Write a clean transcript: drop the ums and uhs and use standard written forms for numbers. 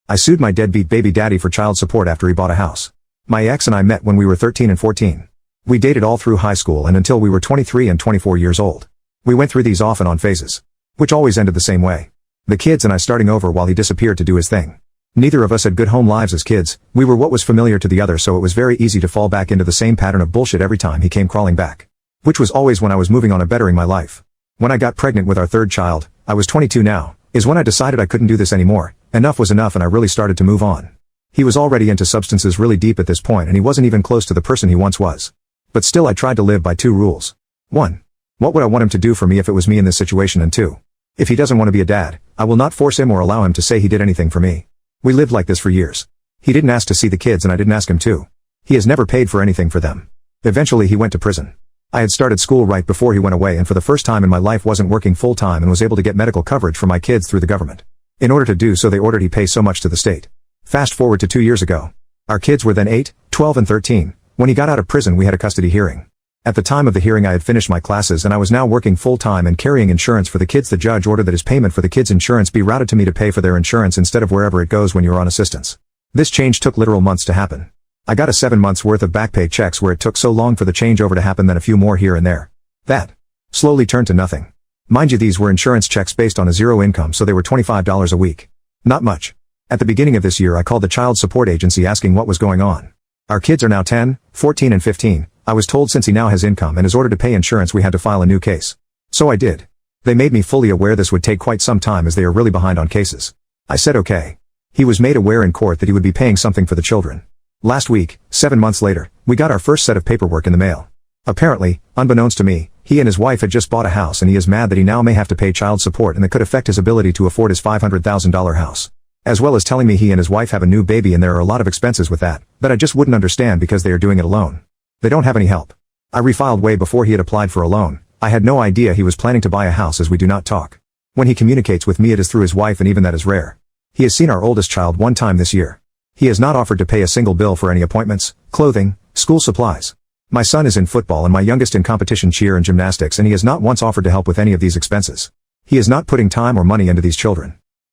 I sued my deadbeat baby daddy for child support after he bought a house. My ex and I met when we were 13 and 14. We dated all through high school and until we were 23 and 24 years old. We went through these off and on phases, which always ended the same way. The kids and I starting over while he disappeared to do his thing. Neither of us had good home lives as kids, we were what was familiar to the other, so it was very easy to fall back into the same pattern of bullshit every time he came crawling back. Which was always when I was moving on and bettering my life. When I got pregnant with our third child, I was 22 now, is when I decided I couldn't do this anymore. Enough was enough and I really started to move on. He was already into substances really deep at this point and he wasn't even close to the person he once was. But still I tried to live by 2 rules. 1. What would I want him to do for me if it was me in this situation, and 2. If he doesn't want to be a dad, I will not force him or allow him to say he did anything for me. We lived like this for years. He didn't ask to see the kids and I didn't ask him to. He has never paid for anything for them. Eventually he went to prison. I had started school right before he went away and for the first time in my life wasn't working full-time and was able to get medical coverage for my kids through the government. In order to do so they ordered he pay so much to the state. Fast forward to 2 years ago. Our kids were then 8, 12 and 13. When he got out of prison we had a custody hearing. At the time of the hearing I had finished my classes and I was now working full-time and carrying insurance for the kids. The judge ordered that his payment for the kids' insurance be routed to me to pay for their insurance instead of wherever it goes when you're on assistance. This change took literal months to happen. I got a 7 months worth of back pay checks where it took so long for the changeover to happen, then a few more here and there. That slowly turned to nothing. Mind you, these were insurance checks based on a zero income, so they were $25 a week. Not much. At the beginning of this year I called the child support agency asking what was going on. Our kids are now 10, 14 and 15. I was told since he now has income and is ordered to pay insurance we had to file a new case. So I did. They made me fully aware this would take quite some time as they are really behind on cases. I said okay. He was made aware in court that he would be paying something for the children. Last week, 7 months later, we got our first set of paperwork in the mail. Apparently, unbeknownst to me, he and his wife had just bought a house and he is mad that he now may have to pay child support and that could affect his ability to afford his $500,000 house. As well as telling me he and his wife have a new baby and there are a lot of expenses with that I just wouldn't understand because they are doing it alone. They don't have any help. I refiled way before he had applied for a loan. I had no idea he was planning to buy a house as we do not talk. When he communicates with me it is through his wife and even that is rare. He has seen our oldest child 1 time this year. He has not offered to pay a single bill for any appointments, clothing, school supplies. My son is in football and my youngest in competition cheer and gymnastics and he has not once offered to help with any of these expenses. He is not putting time or money into these children.